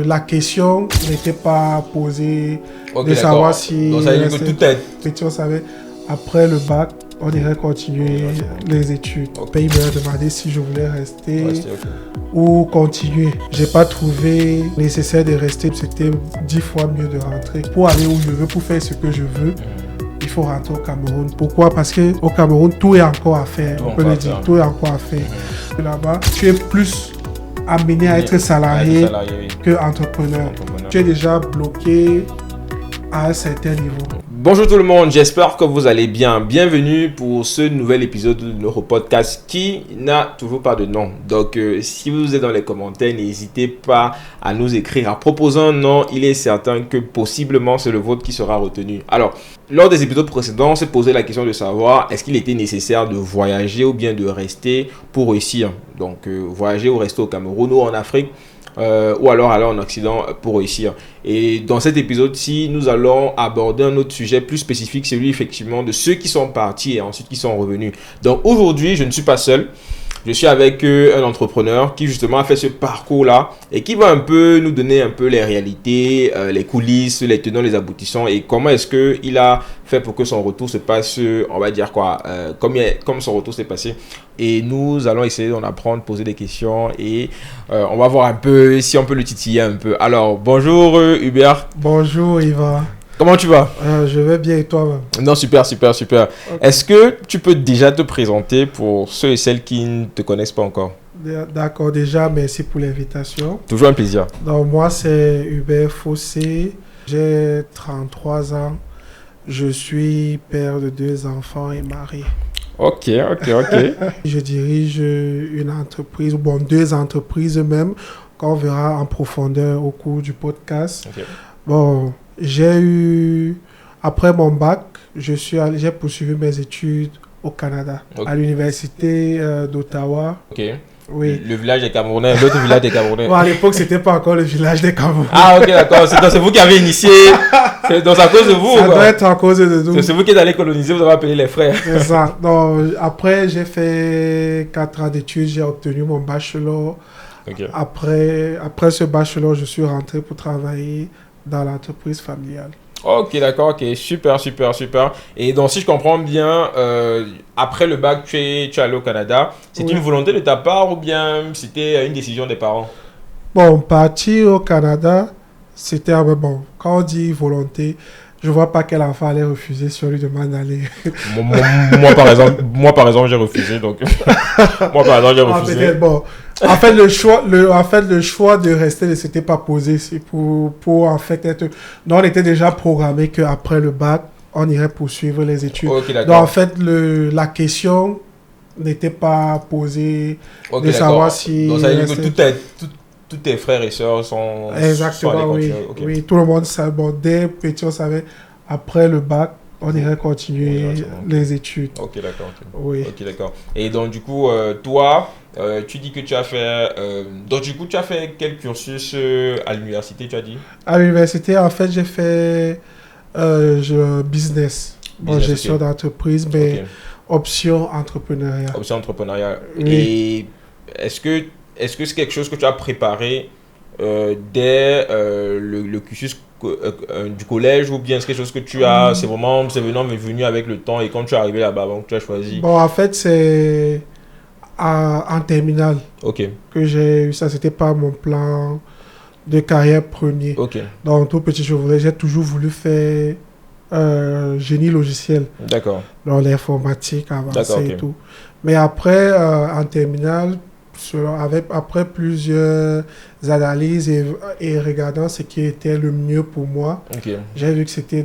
La question n'était pas posée de d'accord. savoir si... Donc ça veut dire que tout est... On savait, après le bac, on irait continuer les études. Le pays m'a demandé si je voulais rester ou continuer. J'ai pas trouvé nécessaire de rester. C'était 10 fois mieux de rentrer. Pour aller où je veux, pour faire ce que je veux, il faut rentrer au Cameroun. Pourquoi? Parce qu'au Cameroun, tout est encore à faire. On peut le dire, tout est encore à faire. Là-bas, tu es plus amené à être salarié que entrepreneur. Tu es déjà bloqué à un certain niveau. Bonjour tout le monde, j'espère que vous allez bien. Bienvenue pour ce nouvel épisode de notre podcast qui n'a toujours pas de nom. Donc si vous êtes dans les commentaires, n'hésitez pas à nous écrire, à proposer un nom. Il est certain que possiblement c'est le vôtre qui sera retenu. Alors, lors des épisodes précédents, on s'est posé la question de savoir est-ce qu'il était nécessaire de voyager ou bien de rester pour réussir. Donc voyager ou rester au Cameroun ou en Afrique. Ou alors aller en Occident pour réussir. Et dans cet épisode-ci, nous allons aborder un autre sujet plus spécifique, celui effectivement de ceux qui sont partis et ensuite qui sont revenus. Donc aujourd'hui, je ne suis pas seul. Je suis avec un entrepreneur qui justement a fait ce parcours-là et qui va un peu nous donner un peu les réalités, les coulisses, les tenants, les aboutissants et comment est-ce qu'il a fait pour que son retour se passe, on va dire quoi, comme son retour s'est passé. Et nous allons essayer d'en apprendre, poser des questions et on va voir un peu si on peut le titiller un peu. Alors, bonjour Hubert. Bonjour Iva. Comment tu vas? Je vais bien et toi-même? Non, super. Okay. Est-ce que tu peux déjà te présenter pour ceux et celles qui ne te connaissent pas encore? D'accord, déjà, merci pour l'invitation. Toujours un plaisir. Donc, moi, c'est Hubert Fossé. J'ai 33 ans. Je suis père de 2 enfants et marié. Ok. Je dirige une entreprise, 2 entreprises même, qu'on verra en profondeur au cours du podcast. Okay. Bon, après mon bac, j'ai poursuivi mes études au Canada, à l'université d'Ottawa. Ok. Oui. Le village des Camerounais, l'autre village des Camerounais. Bon, à l'époque, c'était pas encore le village des Camerounais. Ah, ok, d'accord. C'est vous qui avez initié. C'est à cause de vous. Ça doit être à cause de nous. C'est vous qui êtes allé coloniser, vous avez appelé les frères. C'est ça. Donc, après, j'ai fait 4 ans d'études, j'ai obtenu mon bachelor. Okay. Après ce bachelor, je suis rentré pour travailler dans l'entreprise familiale. Ok, d'accord, ok, super. Et donc, si je comprends bien, après le bac, tu es allé au Canada. C'est une volonté de ta part ou bien c'était une décision des parents? Bon, partir au Canada, c'était bon. Quand on dit volonté, je vois pas quel enfant allait refuser si on lui demande d'aller. moi, par exemple, j'ai refusé. Donc, moi, par exemple, j'ai refusé. Peut-être, bon. En fait, le choix de rester ne s'était pas posé. C'est pour en fait être. Non, on était déjà programmé qu'après le bac, on irait poursuivre les études. Okay, donc, en fait, la question n'était pas posée de savoir si. Donc, ça veut dire que tous tes frères et sœurs sont. Exactement, oui. Okay. Oui, tout le monde savait. Bon, dès petit, on savait, après le bac, on irait continuer les études. Ok, d'accord. Oui. Ok, d'accord. Et donc, du coup, toi, tu dis que tu as fait... donc, du coup, tu as fait quel cursus à l'université, tu as dit? À l'université, en fait, j'ai fait business. Gestion d'entreprise, mais option entrepreneuriat. Option entrepreneuriat. Oui. Et est-ce que c'est quelque chose que tu as préparé dès le cursus du collège ou bien c'est quelque chose que tu as, c'est venu avec le temps et quand tu es arrivé là-bas, donc tu as choisi? Bon, en fait, c'est en terminale que j'ai eu ça. C'était pas mon plan de carrière premier. Donc, tout petit, j'ai toujours voulu faire génie logiciel. D'accord. Dans l'informatique avancée et tout. Mais après, en terminale, après plusieurs analyses et regardant ce qui était le mieux pour moi, j'ai vu que c'était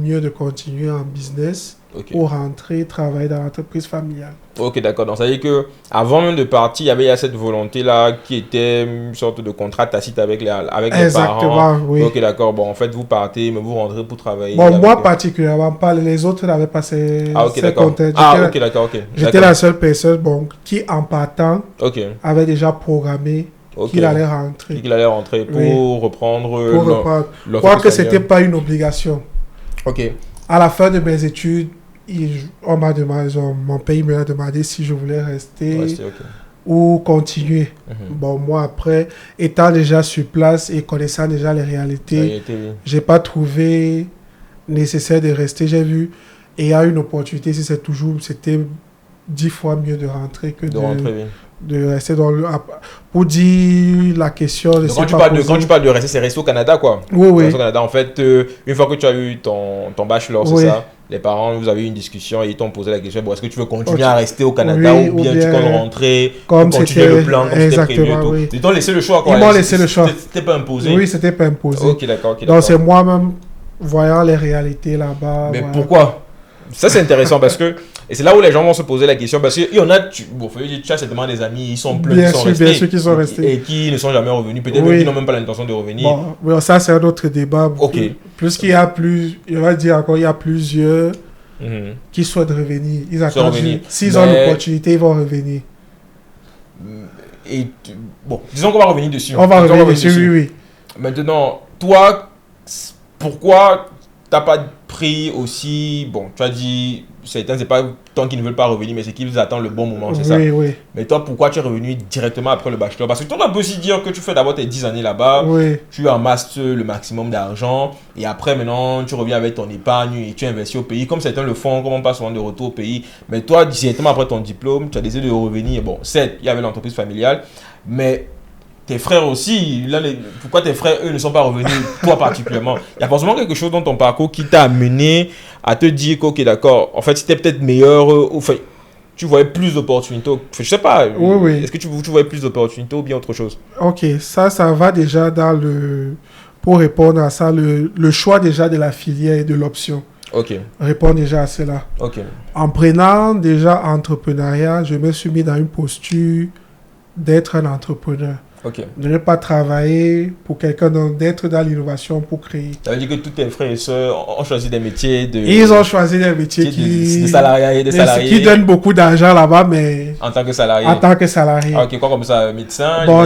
mieux de continuer en business pour rentrer travailler dans l'entreprise familiale. Ok, d'accord. Donc ça veut dire qu'avant même de partir, il y avait cette volonté-là qui était une sorte de contrat tacite avec les parents. Exactement, oui. Ok, d'accord. Bon, en fait, vous partez, mais vous rentrez pour travailler. Bon, moi particulièrement pas. Les autres n'avaient pas ces contrats. Ok, d'accord. J'étais la seule personne qui, en partant, avait déjà programmé qu'il allait rentrer. Pour reprendre. Je crois que ce n'était pas une obligation. Ok. À la fin de mes études, mon pays m'a demandé si je voulais rester ou continuer. Bon, moi, après, étant déjà sur place et connaissant déjà les réalités, j'ai pas trouvé nécessaire de rester. J'ai vu, et il y a une opportunité, si c'était 10 fois mieux de rentrer que de rester dans le... Pour dire la question... Quand tu parles de rester, c'est rester au Canada, quoi. Oui. Au Canada, en fait, une fois que tu as eu ton bachelor, c'est ça, les parents, vous avez eu une discussion et ils t'ont posé la question, bon, est-ce que tu veux continuer à rester au Canada ou bien tu comptes rentrer, comme continuer le plan, comme c'était prévu et tout. Oui. Ils t'ont laissé le choix, quoi. Ils m'ont laissé le choix. C'était pas imposé. Oui, c'était pas imposé. Ok, d'accord. Donc c'est moi-même, voyant les réalités là-bas. Mais pourquoi? Ça, c'est intéressant parce que... Et c'est là où les gens vont se poser la question parce qu'il y en a, tu as certainement des amis, ils sont pleins, bien sûr qu'ils sont restés. Et qui ne sont jamais revenus, peut-être même qui n'ont même pas l'intention de revenir. Bon, ça c'est un autre débat. Ok. Plus qu'il y a on va dire encore, il y a plusieurs qui souhaitent revenir. Ils attendent, s'ils ont l'opportunité, ils vont revenir. Et bon, disons qu'on va revenir dessus. On va revenir dessus, oui. Maintenant, toi, pourquoi t'as pas pris aussi, bon, tu as dit, c'est pas tant qu'ils ne veulent pas revenir, mais c'est qu'ils attendent le bon moment, c'est ça? Oui. Mais toi, pourquoi tu es revenu directement après le bachelor? Parce que tu peux aussi dire que tu fais d'abord tes 10 années là-bas, tu amasses le maximum d'argent, et après maintenant, tu reviens avec ton épargne et tu investis au pays, comme certains le font, comme on passe souvent de retour au pays. Mais toi, directement après ton diplôme, tu as décidé de revenir. Bon, certes, il y avait l'entreprise familiale, mais... Tes frères aussi, pourquoi tes frères, eux, ne sont pas revenus, toi particulièrement? Il y a forcément quelque chose dans ton parcours qui t'a amené à te dire que, ok, d'accord, en fait, c'était peut-être meilleur, enfin, tu voyais plus d'opportunités. Je sais pas, est-ce que tu voyais plus d'opportunités ou bien autre chose? Ok, ça va déjà dans pour répondre à ça, le choix déjà de la filière et de l'option. Ok. Répondre déjà à cela. Ok. En prenant déjà entrepreneuriat, je me suis mis dans une posture d'être un entrepreneur. Okay. De ne pas travailler pour quelqu'un, d'être dans l'innovation pour créer. Ça veut dire que tous tes frères et sœurs ont choisi des métiers de... Ils ont choisi des métiers de salariés, qui donnent beaucoup d'argent là-bas, mais... En tant que salarié. Ah, ok, quoi comme ça, médecin? Bon,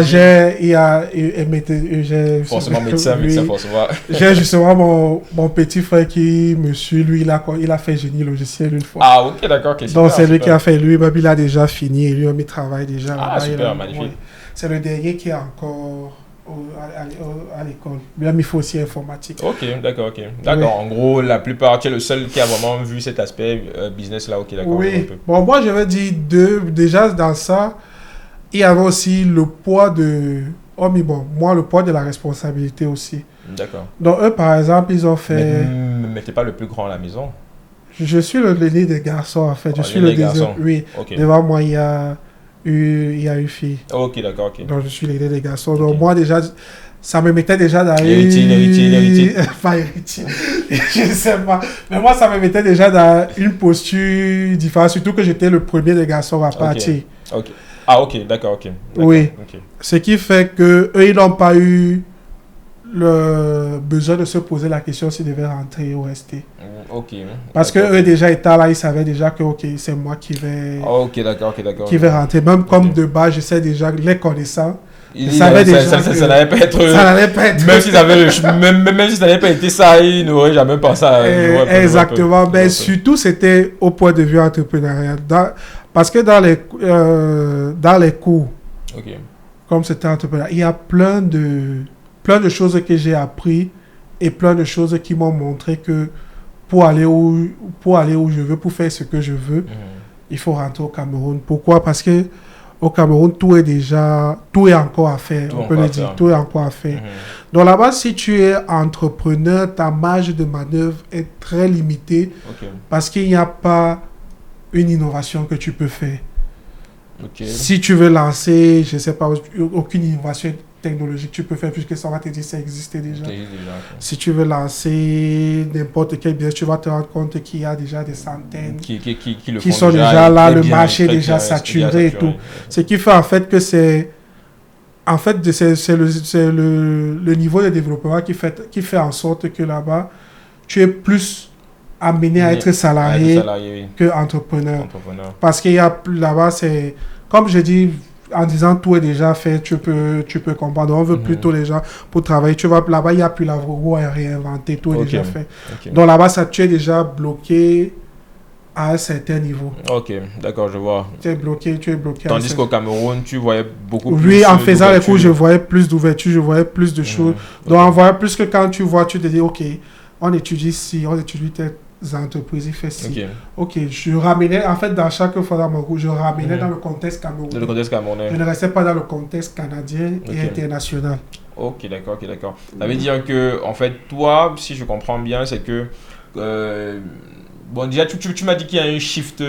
forcément médecin, forcément. J'ai justement mon petit frère qui me suit, lui, il a fait génie logiciel une fois. Ah, ok, d'accord. Okay, donc c'est lui qui a fait, lui-même, il a déjà fini et lui-même, il travaille déjà là-bas. Ah, super, magnifique. Ouais. C'est le dernier qui est encore à l'école. Bien, il faut aussi informatique. Ok, d'accord, ok. D'accord, en gros, la plupart, tu es le seul qui a vraiment vu cet aspect business là, ok, d'accord. Oui, bon, moi, je vais dire déjà dans ça, il y avait aussi le poids de... Oh, mais bon, moi, le poids de la responsabilité aussi. D'accord. Donc, eux, par exemple, ils ont fait... Mais t'es pas le plus grand à la maison? Je suis l'aîné des garçons, en fait. Je suis le deuxième. Oui, okay. Devant moi, il y a une fille. Ok, d'accord, ok. Donc, je suis l'aîné des garçons. Okay. Donc, moi, déjà, ça me mettait déjà dans l'héritier. Pas héritier. Je ne sais pas. Mais moi, ça me mettait déjà dans une posture différente. Surtout que j'étais le premier des garçons à partir. Ok. Ah, ok, d'accord, ok. Oui. Okay. Ce qui fait qu'eux, ils n'ont pas eu le besoin de se poser la question s'ils devaient rentrer ou rester. Ok. Parce que eux déjà étant là, ils savaient déjà que ok, c'est moi qui vais. Ok, d'accord. Qui vais rentrer. Même comme de base, je sais déjà les connaissants. Ça n'allait pas être. Même si ça n'avait pas été ça, ils n'auraient jamais pensé à. Exactement. Mais surtout, c'était au point de vue entrepreneurial. Parce que dans les cours, comme c'était entrepreneurial, il y a plein de choses que j'ai appris et plein de choses qui m'ont montré que pour aller où je veux, pour faire ce que je veux, il faut rentrer au Cameroun. Pourquoi? Parce que au Cameroun, tout est encore à faire. On peut le dire, tout est encore à faire. Donc là-bas, si tu es entrepreneur, ta marge de manœuvre est très limitée parce qu'il n'y a pas une innovation que tu peux faire. Si tu veux lancer, je ne sais pas, aucune innovation technologique tu peux faire puisque ça va te dire ça existait déjà. Si tu veux lancer n'importe quel business, tu vas te rendre compte qu'il y a déjà des centaines qui sont déjà là, le marché est déjà saturé et tout. Ce qui fait en fait que c'est le niveau de développement qui fait en sorte que là-bas, tu es plus amené à être salarié que entrepreneur. Parce qu'il y a là-bas, c'est comme je dis, en disant tout est déjà fait, tu peux comprendre. On veut plutôt les gens pour travailler. Tu vas là-bas, il n'y a plus la roue à réinventer, tout est déjà fait. Donc là-bas, tu es déjà bloqué à un certain niveau. Ok, d'accord, je vois. Tu es bloqué. Tandis qu'au Cameroun, tu voyais beaucoup plus. Oui, en faisant les cours, je voyais plus d'ouverture, je voyais plus de choses. Donc, on voyait plus que quand tu vois, tu te dis, ok, on étudie ci, on étudie telle entreprise, il fait ci. Ok, je ramenais, en fait, dans chaque fois dans mon cours, je ramenais dans le contexte camerounais. Dans le contexte camerounais. Je ne restais pas dans le contexte canadien et international. Ok, d'accord. Ça veut dire que, en fait, toi, si je comprends bien, c'est que. Bon, déjà, tu m'as dit qu'il y a un shift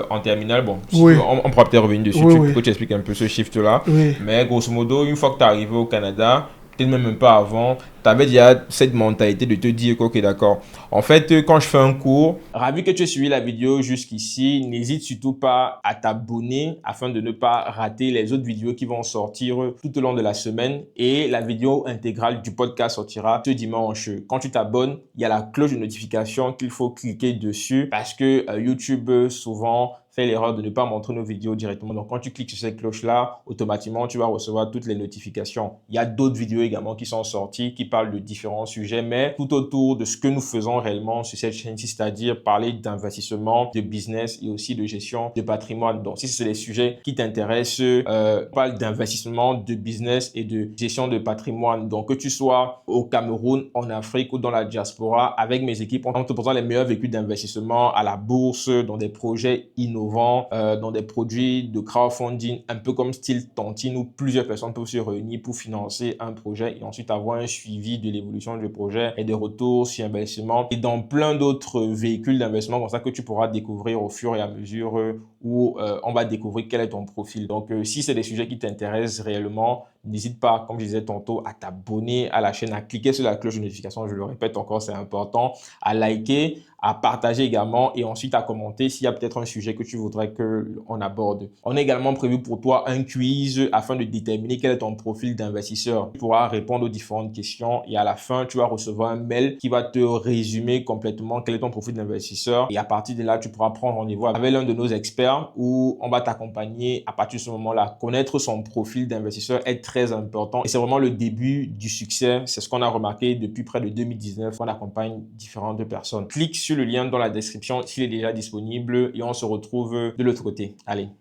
en terminale. Bon, si oui. on pourra peut-être revenir dessus. Oui, que tu expliques un peu ce shift-là. Oui. Mais grosso modo, une fois que tu es arrivé au Canada, peut-être même un peu avant, tu avais déjà cette mentalité de te dire que, ok, d'accord. En fait, quand je fais un cours, ravi que tu aies suivi la vidéo jusqu'ici, n'hésite surtout pas à t'abonner afin de ne pas rater les autres vidéos qui vont sortir tout au long de la semaine. Et la vidéo intégrale du podcast sortira ce dimanche. Quand tu t'abonnes, il y a la cloche de notification qu'il faut cliquer dessus parce que YouTube souvent fait l'erreur de ne pas montrer nos vidéos directement. Donc, quand tu cliques sur cette cloche-là, automatiquement, tu vas recevoir toutes les notifications. Il y a d'autres vidéos également qui sont sorties, qui parlent de différents sujets, mais tout autour de ce que nous faisons réellement sur cette chaîne-ci, c'est-à-dire parler d'investissement, de business et aussi de gestion de patrimoine. Donc, si c'est des sujets qui t'intéressent, on parle d'investissement, de business et de gestion de patrimoine. Donc, que tu sois au Cameroun, en Afrique ou dans la diaspora, avec mes équipes, on te présente les meilleurs véhicules d'investissement à la bourse, dans des projets innovants, dans des produits de crowdfunding, un peu comme style Tontine où plusieurs personnes peuvent se réunir pour financer un projet et ensuite avoir un suivi de l'évolution du projet et des retours sur investissement et dans plein d'autres véhicules d'investissement comme ça que tu pourras découvrir au fur et à mesure où on va découvrir quel est ton profil. Donc, si c'est des sujets qui t'intéressent réellement, n'hésite pas, comme je disais tantôt, à t'abonner à la chaîne, à cliquer sur la cloche de notification, je le répète encore, c'est important, à liker, à partager également et ensuite à commenter s'il y a peut-être un sujet que tu voudrais qu'on aborde. On a également prévu pour toi un quiz afin de déterminer quel est ton profil d'investisseur. Tu pourras répondre aux différentes questions et à la fin, tu vas recevoir un mail qui va te résumer complètement quel est ton profil d'investisseur et à partir de là, tu pourras prendre rendez-vous avec l'un de nos experts où on va t'accompagner à partir de ce moment-là. Connaître son profil d'investisseur est très important et c'est vraiment le début du succès. C'est ce qu'on a remarqué depuis près de 2019 qu'on accompagne différentes personnes. Clique sur le lien dans la description s'il est déjà disponible et on se retrouve de l'autre côté. Allez.